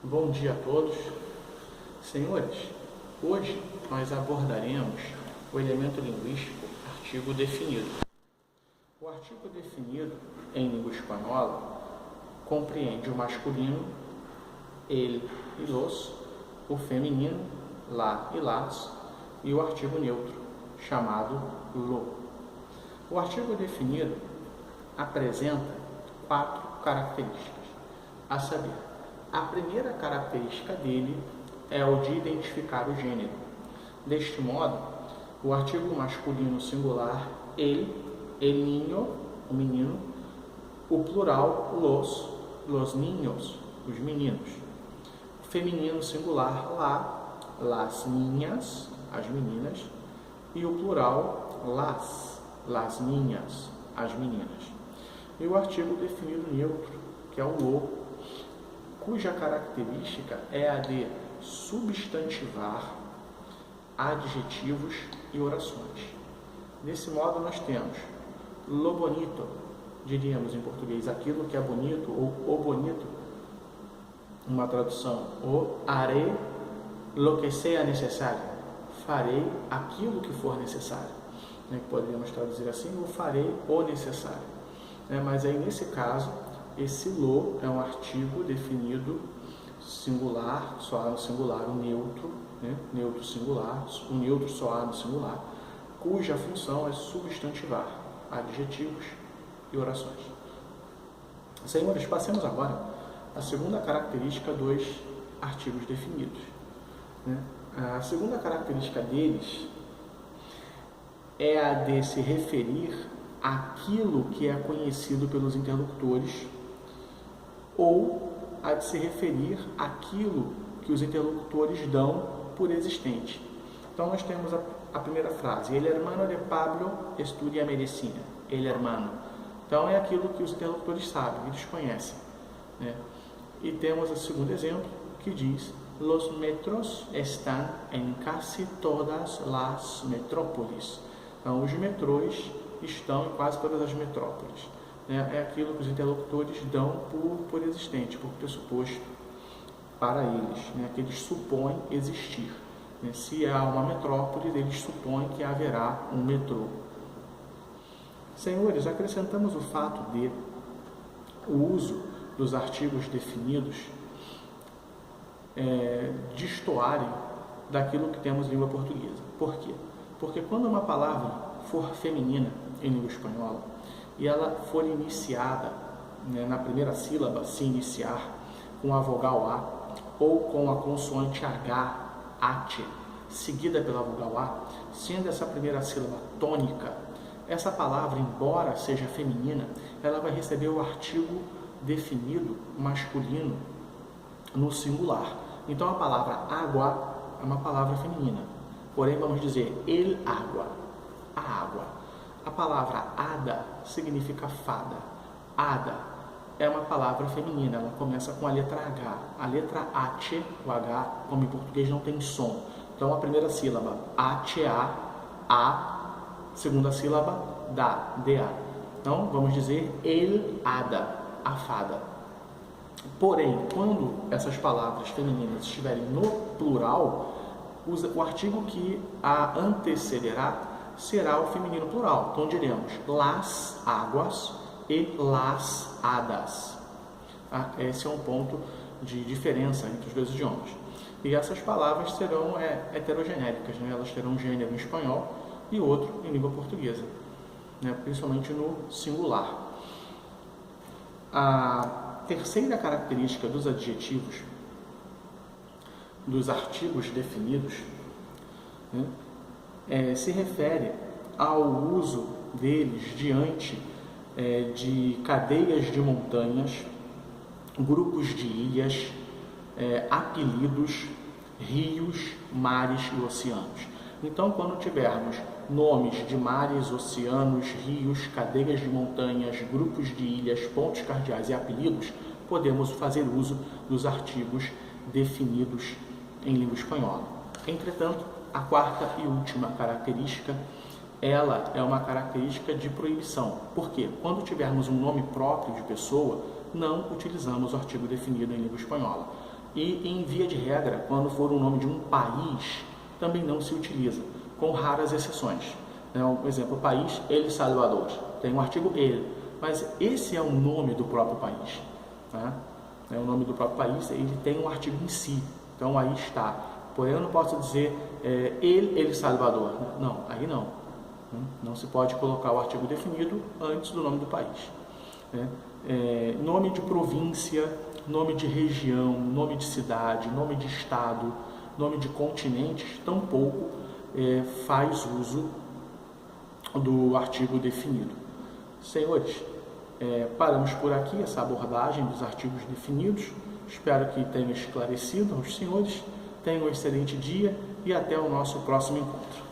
Bom dia a todos. Senhores, hoje nós abordaremos o elemento linguístico artigo definido. O artigo definido em língua espanhola compreende o masculino, ele e los, o feminino, lá e las, e o artigo neutro, chamado lo. O artigo definido apresenta 4 características, a saber, a primeira característica dele é o de identificar o gênero. Deste modo, o artigo masculino singular, el niño, o menino, o plural, los niños, os meninos. O feminino singular, la, las niñas, as meninas, e o plural, las niñas, as meninas. E o artigo definido neutro, que é o lo, cuja característica é a de substantivar adjetivos e orações. Desse modo, nós temos lo bonito, diríamos em português, aquilo que é bonito, ou o bonito, uma tradução, o haré lo que sea necessário, farei aquilo que for necessário, poderíamos traduzir assim, ou farei o necessário, mas aí nesse caso, esse lo é um artigo definido singular, só há no singular, o neutro, neutro singular, o neutro só há no singular, cuja função é substantivar adjetivos e orações. Senhores, passemos agora à segunda característica dos artigos definidos. A segunda característica deles é a de se referir àquilo que é conhecido pelos interlocutores ou a de se referir àquilo que os interlocutores dão por existente. Então, nós temos a primeira frase, el hermano de Pablo estudia medicina, el hermano. Então, é aquilo que os interlocutores sabem, eles conhecem. E temos o segundo exemplo, que diz, los metros están en casi todas las metrópolis. Então, os metrôs estão em quase todas as metrópoles. É aquilo que os interlocutores dão por existente, por pressuposto para eles, que eles supõem existir. Se há uma metrópole, eles supõem que haverá um metrô. Senhores, acrescentamos o fato de o uso dos artigos definidos destoarem daquilo que temos em língua portuguesa. Por quê? Porque quando uma palavra for feminina em língua espanhola, e ela for iniciada, na primeira sílaba, se iniciar com a vogal A ou com a consoante H, ate, seguida pela vogal A, sendo essa primeira sílaba tônica, essa palavra, embora seja feminina, ela vai receber o artigo definido masculino no singular. Então, a palavra água é uma palavra feminina, porém vamos dizer el água, a água. A palavra hada significa fada. Hada é uma palavra feminina, ela começa com a letra H. A letra H, o H, como em português, não tem som. Então, a primeira sílaba, a, segunda sílaba, da, Então, vamos dizer el hada, a fada. Porém, quando essas palavras femininas estiverem no plural, o artigo que a antecederá será o feminino plural. Então, diremos las águas e las hadas. Esse é um ponto de diferença entre os dois idiomas. E essas palavras serão heterogenéricas, elas terão um gênero em espanhol e outro em língua portuguesa, principalmente no singular. A terceira característica dos adjetivos, dos artigos definidos, se refere ao uso deles diante de cadeias de montanhas, grupos de ilhas, apelidos, rios, mares e oceanos. Então, quando tivermos nomes de mares, oceanos, rios, cadeias de montanhas, grupos de ilhas, pontos cardeais e apelidos, podemos fazer uso dos artigos definidos em língua espanhola. Entretanto, a quarta e última característica, ela é uma característica de proibição. Por quê? Quando tivermos um nome próprio de pessoa, não utilizamos o artigo definido em língua espanhola. E em via de regra, quando for o nome de um país, também não se utiliza, com raras exceções. Um exemplo, o país El Salvador, tem um artigo ele, mas esse é o nome do próprio país. Né? É o nome do próprio país, ele tem um artigo em si, então aí está. Porém, eu não posso dizer El Salvador, não, aí não. Não se pode colocar o artigo definido antes do nome do país. Nome de província, nome de região, nome de cidade, nome de estado, nome de continentes, tampouco faz uso do artigo definido. Senhores, paramos por aqui essa abordagem dos artigos definidos. Espero que tenha esclarecido aos senhores. Tenham um excelente dia e até o nosso próximo encontro.